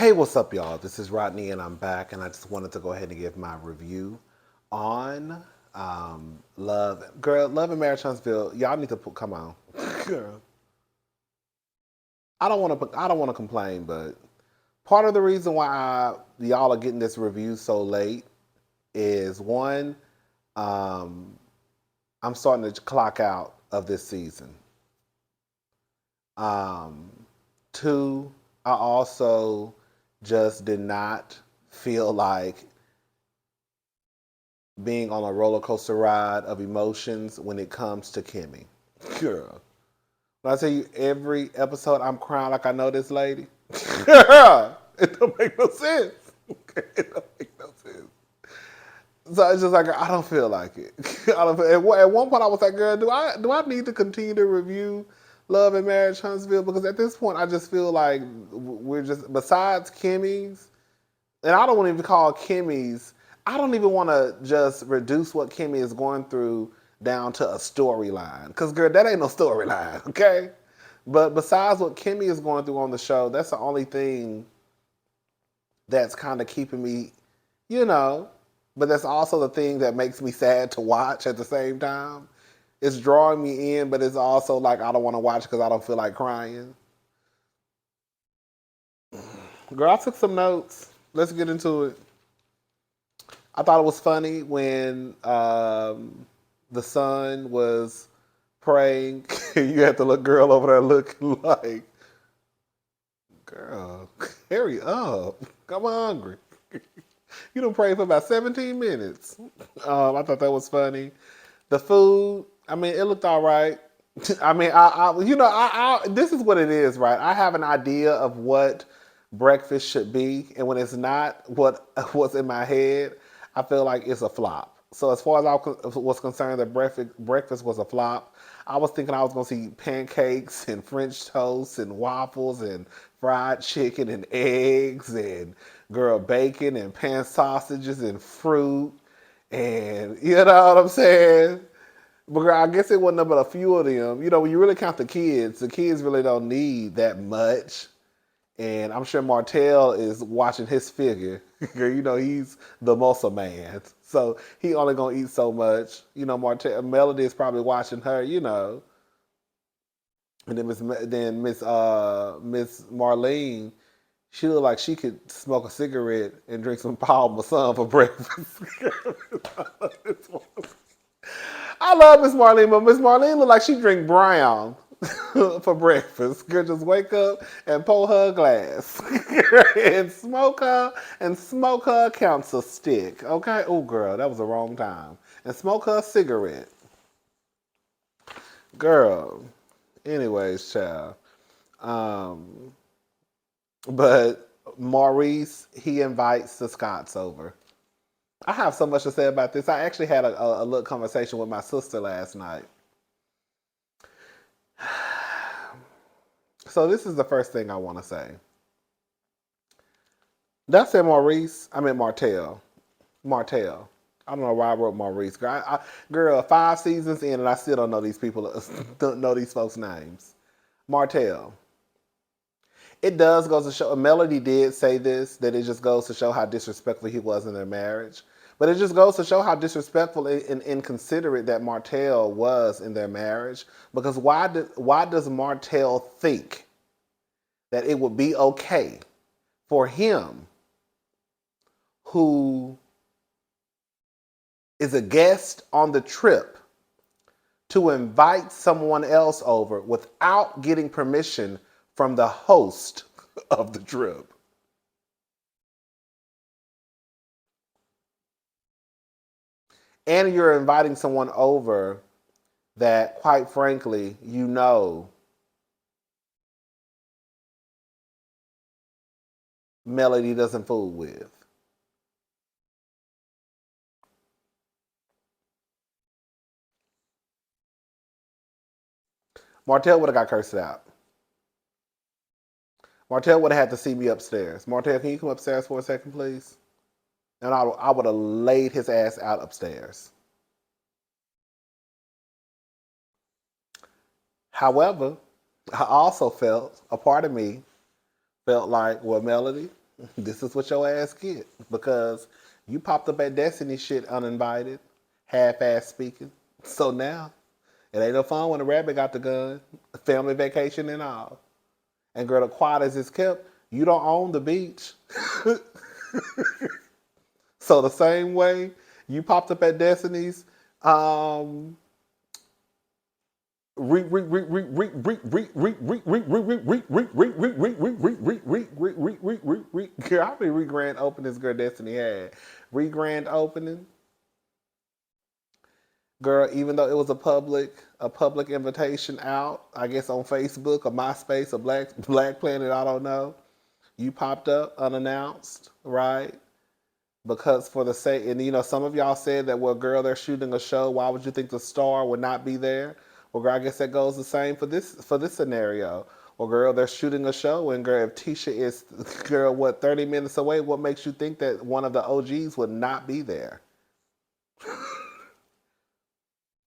Hey, what's up, y'all? This is Rodney, and I'm back, and I just wanted to go ahead and give my review on Love and Marriage Huntsville. Y'all need to come on, girl. I don't want to complain, but part of the reason why y'all are getting this review so late is one, um, I'm starting to clock out of this season. Um, Two, I also just did not feel like being on a roller coaster ride of emotions when it comes to Kimmy. Girl, when I tell you every episode I'm crying like I know this lady, girl, it don't make no sense. It don't make no sense. So it's just like I don't feel like it. I don't feel, at one point I was like, girl, do I need to continue to review Love and Marriage Huntsville? Because at this point I just feel like we're just besides Kimmy's, and I don't want to even call Kimmy's. I don't even want to just reduce what Kimmy is going through down to a storyline. Because, girl, that ain't no storyline, okay? But besides what Kimmy is going through on the show, that's the only thing that's kind of keeping me, you know, but that's also the thing that makes me sad to watch at the same time. It's drawing me in, but it's also like I don't want to watch because I don't feel like crying. Girl, I took some notes. Let's get into it. I thought it was funny when the son was praying. You had the little girl over there looking like, girl, hurry up. I'm hungry. You done prayed for about 17 minutes. I thought that was funny. The food, I mean, it looked all right. I mean, this is what it is, right? I have an idea of what breakfast should be, and when it's not what's in my head, I feel like it's a flop. So as far as was concerned, that breakfast was a flop. I was thinking I was gonna see pancakes and French toast and waffles and fried chicken and eggs and girl bacon and pan sausages and fruit and you know what I'm saying. But I guess it wasn't but a few of them. You know, when you really count the kids really don't need that much. And I'm sure Martell is watching his figure. You know, he's the muscle man. So he only gonna eat so much. You know, Martell Melody is probably watching her, you know. And then Miss Marlene, she looked like she could smoke a cigarette and drink some Paul Masson for breakfast. I love Miss Marlene, but Miss Marlene look like she drink brown for breakfast. Girl, just wake up and pour her a glass and smoke her a council stick. Okay? Oh, girl, that was the wrong time. And smoke her a cigarette. Girl. Anyways, child. Um, but Maurice, he invites the Scots over. I have so much to say about this. I actually had a little conversation with my sister last night. So this is the first thing I want to say. Did I say Maurice? I meant Martell. Martell. I don't know why I wrote Maurice. Girl, 5 seasons in and I still don't know these people, don't know these folks' names. Martell. It does go to show, Melody did say this, that it just goes to show how disrespectful he was in their marriage. But it just goes to show how disrespectful and inconsiderate that Martell was in their marriage. Because why does Martell think that it would be okay for him, who is a guest on the trip, to invite someone else over without getting permission from the host of the trip? And you're inviting someone over that, quite frankly, you know Melody doesn't fool with. Martell would have got cursed out. Martell would have had to see me upstairs. Martell, can you come upstairs for a second, please? And I would have laid his ass out upstairs. However, I also felt, a part of me felt like, well, Melody, This is what your ass get because you popped up at Destiny shit uninvited, half-ass speaking. So now it ain't no fun when the rabbit got the gun, family vacation and all. And girl, the quiet as it's kept, you don't own the beach. So the same way you popped up at Destiny's, I'll be re-grand opening this girl Destiny had. Re-grand opening. Girl, even though it was a public invitation out, I guess on Facebook or MySpace or Black Planet, I don't know. You popped up unannounced, right? Because for the sake, and some of y'all said that, well, girl, they're shooting a show. Why would you think the star would not be there? Well, girl, I guess that goes the same for this scenario. Well, girl, they're shooting a show, and girl, if Tisha is, girl, 30 minutes away, what makes you think that one of the OGs would not be there?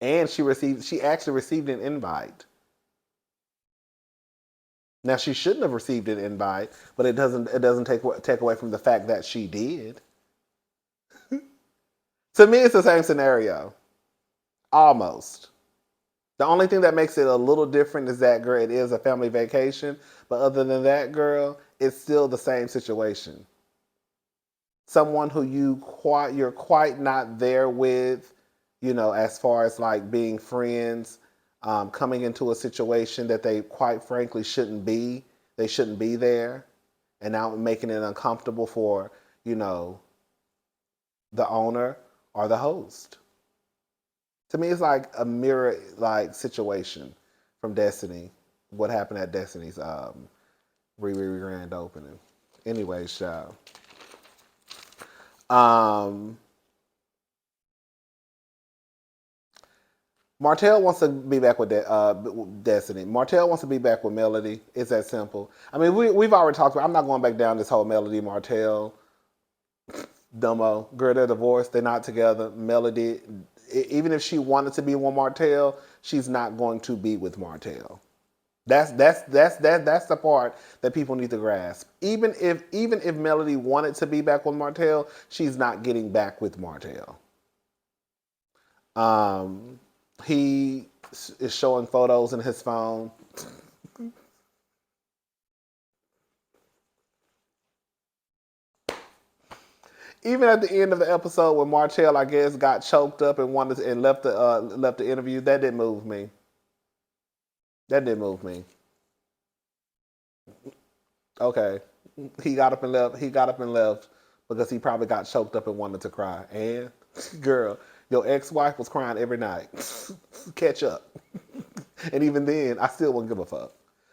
And she actually received an invite. Now she shouldn't have received an invite, but it doesn't take away from the fact that she did. To me, it's the same scenario, almost. The only thing that makes it a little different is that, girl, it is a family vacation. But other than that, girl, it's still the same situation. Someone who you're quite not there with, as far as like being friends, coming into a situation that they quite frankly shouldn't be. They shouldn't be there, and now making it uncomfortable for the owner or the host. To me, it's like a mirror like situation from Destiny. What happened at Destiny's grand opening. Anyways, child. Martell wants to be back with Destiny. Martell wants to be back with Melody. It's that simple. I mean, we've already talked about. I'm not going back down this whole Melody Martell dumbo. Girl, they're divorced. They're not together. Melody, even if she wanted to be with Martell, she's not going to be with Martell. That's the part that people need to grasp. Even if Melody wanted to be back with Martell, she's not getting back with Martell. He is showing photos in his phone. Even at the end of the episode when Martell, I guess, got choked up and left the interview, that didn't move me. That didn't move me. Okay, he got up and left. He got up and left because he probably got choked up and wanted to cry. And girl, your ex-wife was crying every night. Catch up. And even then, I still wouldn't give a fuck.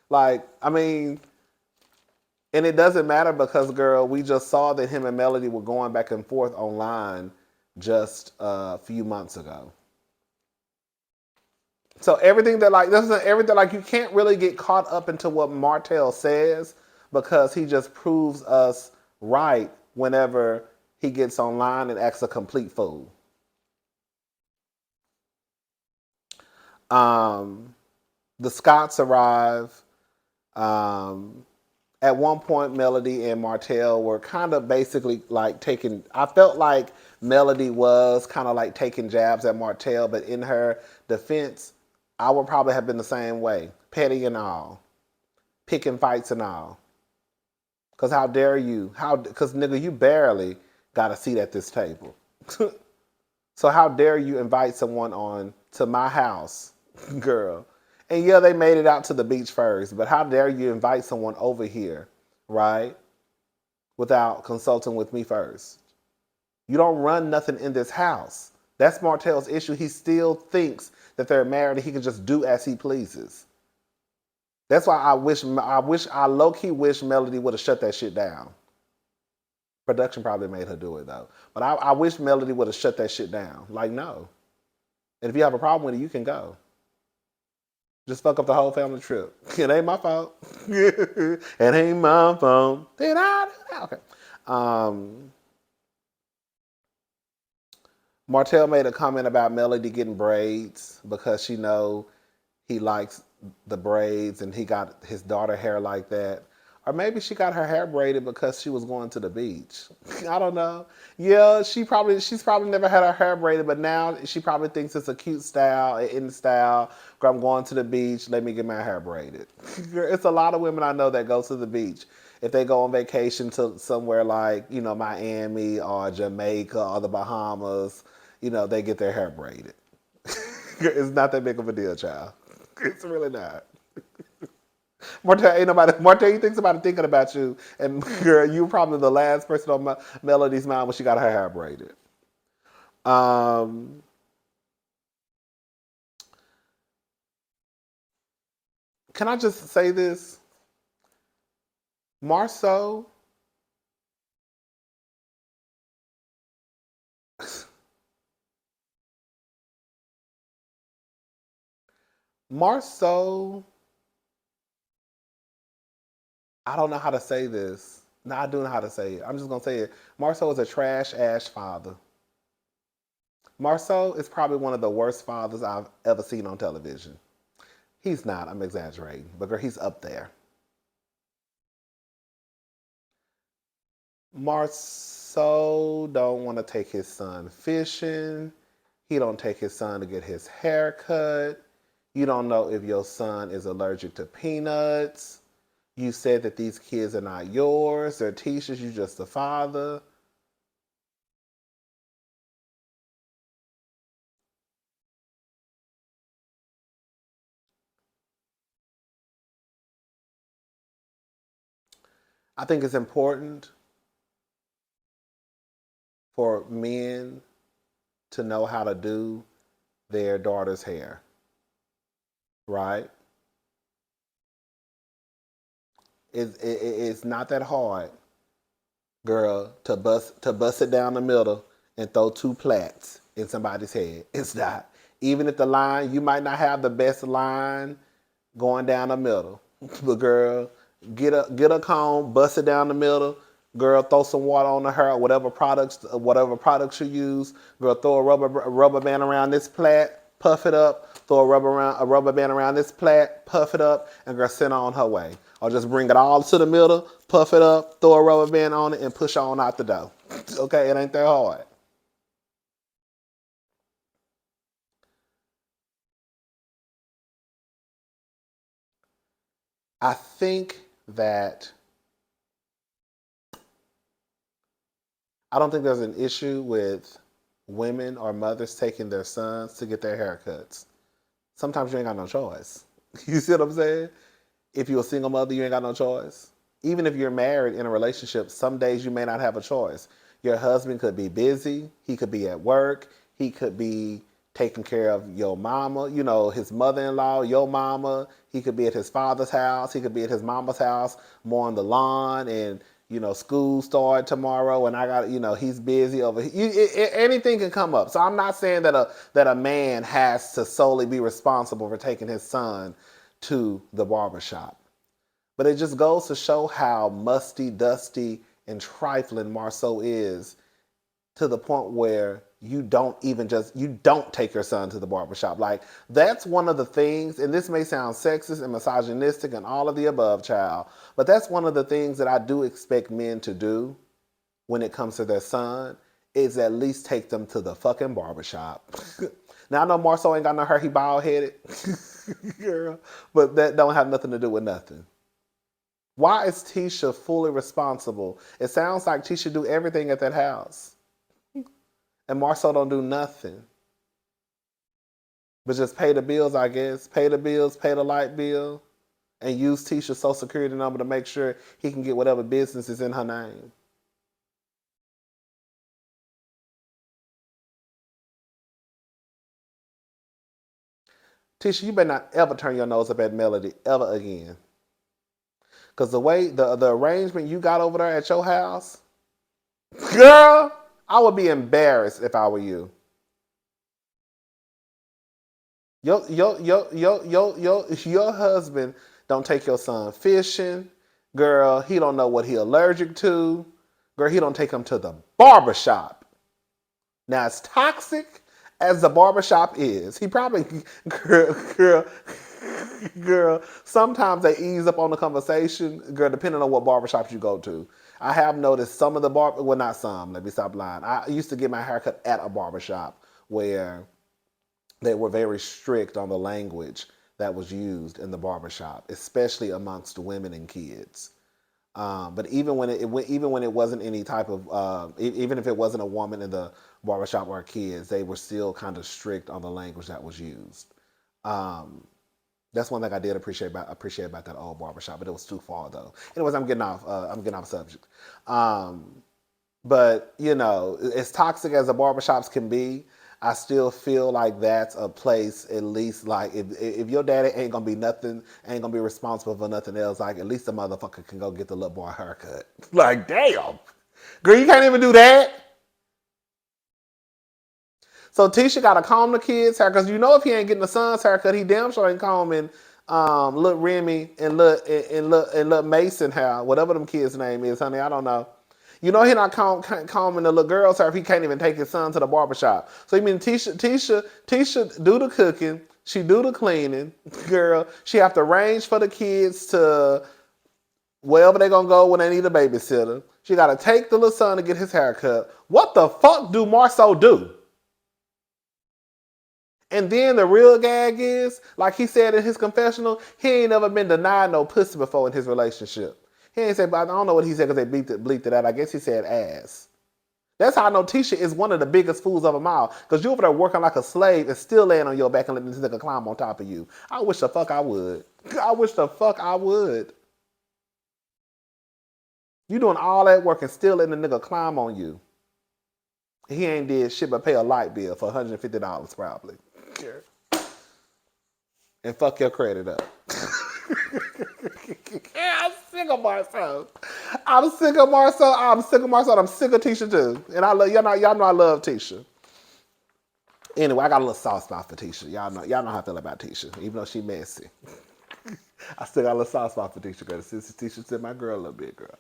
Like, I mean, and it doesn't matter because, girl, we just saw that him and Melody were going back and forth online just a few months ago. So everything that you can't really get caught up into what Martell says because he just proves us right whenever he gets online and acts a complete fool. The Scotts arrive. At one point, Melody and Martell were kind of basically like taking. I felt like Melody was kind of like taking jabs at Martell, but in her defense, I would probably have been the same way, petty and all, picking fights and all. Cause how dare you? Cause nigga, you barely got a seat at this table. So how dare you invite someone on to my house, girl? And yeah, they made it out to the beach first, but how dare you invite someone over here, right? Without consulting with me first. You don't run nothing in this house. That's Martell's issue. He still thinks that they're married and he can just do as he pleases. That's why I low-key wish Melody would have shut that shit down. Production probably made her do it though. But I wish Melody would have shut that shit down. Like, no. And if you have a problem with it, you can go. Just fuck up the whole family trip. It ain't my fault. It ain't my fault. Did I do that? Okay. Martell made a comment about Melody getting braids because she know he likes the braids and he got his daughter hair like that. Or maybe she got her hair braided because she was going to the beach. I don't know. Yeah, she's probably never had her hair braided, but now she probably thinks it's a cute style, an in style. Girl, I'm going to the beach. Let me get my hair braided. It's a lot of women I know that go to the beach. If they go on vacation to somewhere like, Miami or Jamaica or the Bahamas, they get their hair braided. It's not that big of a deal, child. It's really not. Martell, ain't nobody. Martell, you think somebody thinking about you, and girl, you probably the last person on Melody's mind when she got her hair braided. Um, can I just say this? Marceau, Marceau, I don't know how to say this. No, I do know how to say it. I'm just gonna say it. Marceau is a trash ass father. Marceau is probably one of the worst fathers I've ever seen on television. He's not. I'm exaggerating, but girl, he's up there. Marceau don't want to take his son fishing. He don't take his son to get his hair cut. You don't know if your son is allergic to peanuts. You said that these kids are not yours. They're Tisha's. You just the father. I think it's important for men to know how to do their daughter's hair, right? It's not that hard, girl, to bust it down the middle and throw two plaits in somebody's head. It's not. Even if the line, you might not have the best line going down the middle, but girl, get a comb, bust it down the middle. Girl, throw some water on the hair, whatever products you use. Girl, throw a rubber band around this plait, puff it up. Throw a rubber band around this plait, puff it up, and girl, send her on her way. Or just bring it all to the middle, puff it up, throw a rubber band on it, and push on out the door. Okay, it ain't that hard. I think that I don't think there's an issue with women or mothers taking their sons to get their haircuts. Sometimes you ain't got no choice. You see what I'm saying? If you're a single mother, you ain't got no choice. Even if you're married in a relationship, some days you may not have a choice. Your husband could be busy, he could be at work, he could be taking care of your mama, his mother-in-law, your mama. He could be at his father's house, he could be at his mama's house, mowing the lawn, and school start tomorrow, and I got, he's busy over here. Anything can come up. So I'm not saying that a man has to solely be responsible for taking his son to the barbershop. But it just goes to show how musty, dusty, and trifling Marceau is, to the point where you don't take your son to the barbershop. Like, that's one of the things, and this may sound sexist and misogynistic and all of the above, child, but that's one of the things that I do expect men to do when it comes to their son, is at least take them to the fucking barbershop. Now, I know Marceau ain't got no hair, he bald headed. Girl, but that don't have nothing to do with nothing. Why is Tisha fully responsible? It sounds like Tisha do everything at that house, and Marceau don't do nothing but just pay the bills, I guess. Pay the bills, pay the light bill, and use Tisha's social security number to make sure he can get whatever business is in her name. Tisha, you better not ever turn your nose up at Melody ever again. Because the way, the arrangement you got over there at your house, girl, I would be embarrassed if I were you. Your husband don't take your son fishing. Girl, he don't know what he allergic to. Girl, he don't take him to the barbershop. Now, as toxic as the barbershop is, he probably, girl, Girl, sometimes they ease up on the conversation, girl, depending on what barbershops you go to. I have noticed some of the well, not some, let me stop lying. I used to get my haircut at a barbershop where they were very strict on the language that was used in the barbershop, especially amongst women and kids. But even when it wasn't any type of even if it wasn't a woman in the barbershop or kids, they were still kind of strict on the language that was used. Um, that's one thing I did appreciate about that old barbershop, but it was too far though. Anyways, I'm getting off subject. Um, but as toxic as the barbershops can be, I still feel like that's a place, at least, like if your daddy ain't gonna be nothing, ain't gonna be responsible for nothing else, like at least the motherfucker can go get the little boy haircut. Like, damn. Girl, you can't even do that. So Tisha gotta comb the kid's hair, because if he ain't getting the son's haircut, he damn sure ain't combing little Remy and little Mason hair, whatever them kids' name is, honey. I don't know. He not combing the little girl's hair if he can't even take his son to the barbershop. So you mean Tisha do the cooking, she do the cleaning, girl. She have to arrange for the kids to wherever they gonna go when they need a babysitter. She gotta take the little son to get his hair cut. What the fuck do Marceau do? And then the real gag is, like he said in his confessional, he ain't never been denied no pussy before in his relationship. He ain't said, but I don't know what he said because they bleeped it out. I guess he said ass. That's how I know Tisha is one of the biggest fools of them all. Because you over there working like a slave and still laying on your back and letting this nigga climb on top of you. I wish the fuck I would. I wish the fuck I would. You doing all that work and still letting the nigga climb on you. He ain't did shit but pay a light bill for $150 probably. And fuck your credit up. Yeah, I'm sick of Marceau. I'm sick of Marceau. I'm sick of Tisha too. And I love y'all know I love Tisha. Anyway, I got a little soft spot for Tisha. Y'all know how I feel about Tisha, even though she messy. I still got a little soft spot for Tisha, girl. Tisha said my girl a little bit, girl.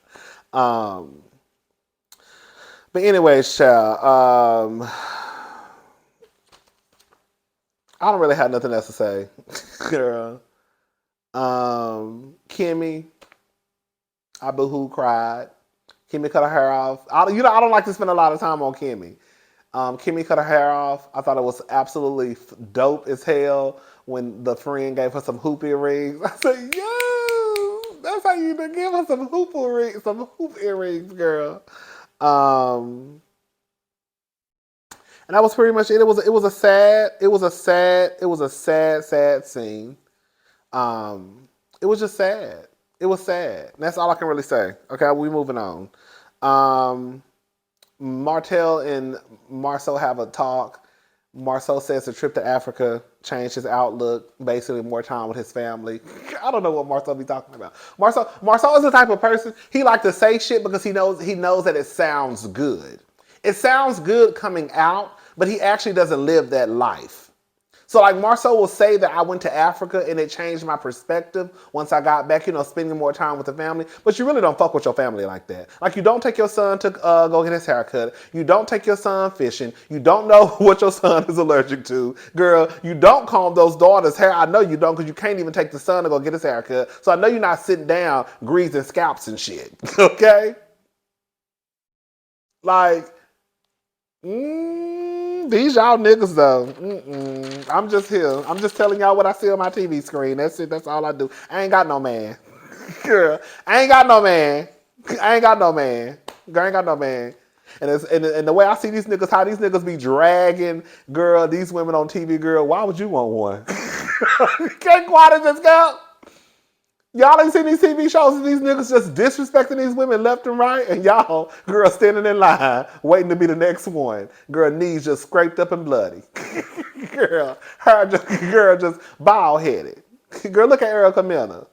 But anyway, child. I don't really have nothing else to say, girl. Kimmy, I boohoo cried. Kimmy cut her hair off. I don't like to spend a lot of time on Kimmy. Kimmy cut her hair off. I thought it was absolutely dope as hell when the friend gave her some hoop earrings. I said, yo, that's how you give her some hoop earrings, girl. And that was pretty much it. It was a sad scene. It was just sad. It was sad. And that's all I can really say. Okay, we moving on. Martell and Marceau have a talk. Marceau says the trip to Africa changed his outlook, basically more time with his family. I don't know what Marceau be talking about. Marceau is the type of person, he like to say shit because he knows that it sounds good. It sounds good coming out, but he actually doesn't live that life. So like Marceau will say that I went to Africa and it changed my perspective once I got back, spending more time with the family. But you really don't fuck with your family like that. Like you don't take your son to go get his hair cut. You don't take your son fishing. You don't know what your son is allergic to. Girl, you don't comb those daughters' hair. I know you don't because you can't even take the son to go get his hair cut. So I know you're not sitting down greasing scalps and shit. Okay? Like, these y'all niggas though. I'm just here. I'm just telling y'all what I see on my TV screen. That's it. That's all I do. I ain't got no man. Girl, I ain't got no man. Girl, I ain't got no man. And the way I see these niggas, how these niggas be dragging, girl, these women on TV, girl, why would you want one? Can't quiet as this girl. Y'all ain't seen these TV shows of these niggas just disrespecting these women left and right, and y'all, girl, standing in line, waiting to be the next one. Girl, knees just scraped up and bloody. Girl, just bald-headed. Girl, look at Erica Mena.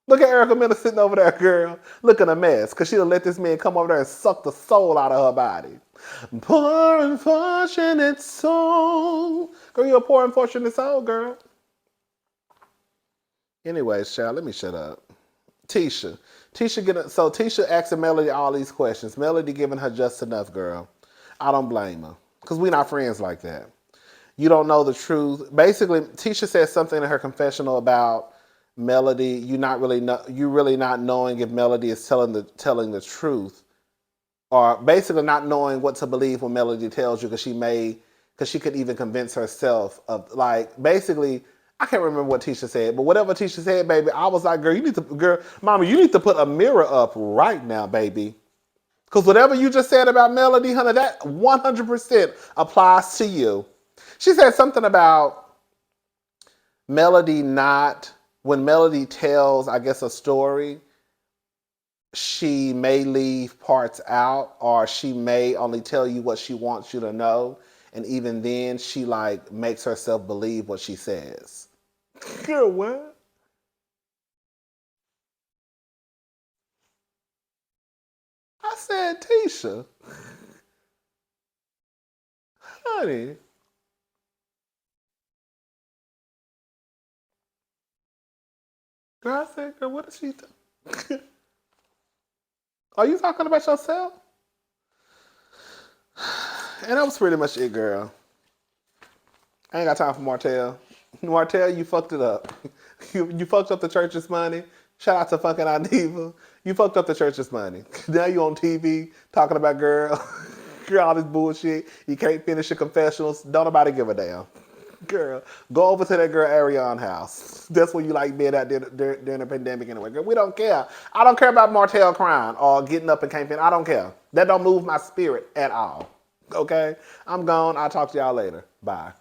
Look at Erica Mena sitting over there, girl, looking a mess, because she done let this man come over there and suck the soul out of her body. Poor unfortunate soul. Girl, you're a poor unfortunate soul, girl. Anyways, child, let me shut up. Tisha asking Melody all these questions. Melody giving her just enough, girl. I don't blame her. Because we not friends like that. You don't know the truth. Basically, Tisha said something in her confessional about Melody. You really not knowing if Melody is telling the truth, or basically not knowing what to believe when Melody tells you, because she could even convince herself of, like, basically. I can't remember what Tisha said, but whatever Tisha said, baby, I was like, mama, you need to put a mirror up right now, baby. Because whatever you just said about Melody, honey, that 100% applies to you. She said something about Melody not, when Melody tells, I guess, a story, she may leave parts out, or she may only tell you what she wants you to know. And even then, she like makes herself believe what she says. Girl, what? I said, Tisha, honey. Girl, I said, girl, what is she doing? Are you talking about yourself? And that was pretty much it, girl. I ain't got time for Martell. Martell, you fucked it up. You fucked up the church's money. Shout out to fucking Aniva. You fucked up the church's money. Now you on TV talking about girl all this bullshit. You can't finish your confessionals. Don't nobody give a damn. Girl, go over to that girl Ariane house. That's where you like being at during the pandemic anyway. Girl, we don't care. I don't care about Martell crying or getting up and can't finish. I don't care. That don't move my spirit at all. Okay? I'm gone. I'll talk to y'all later. Bye.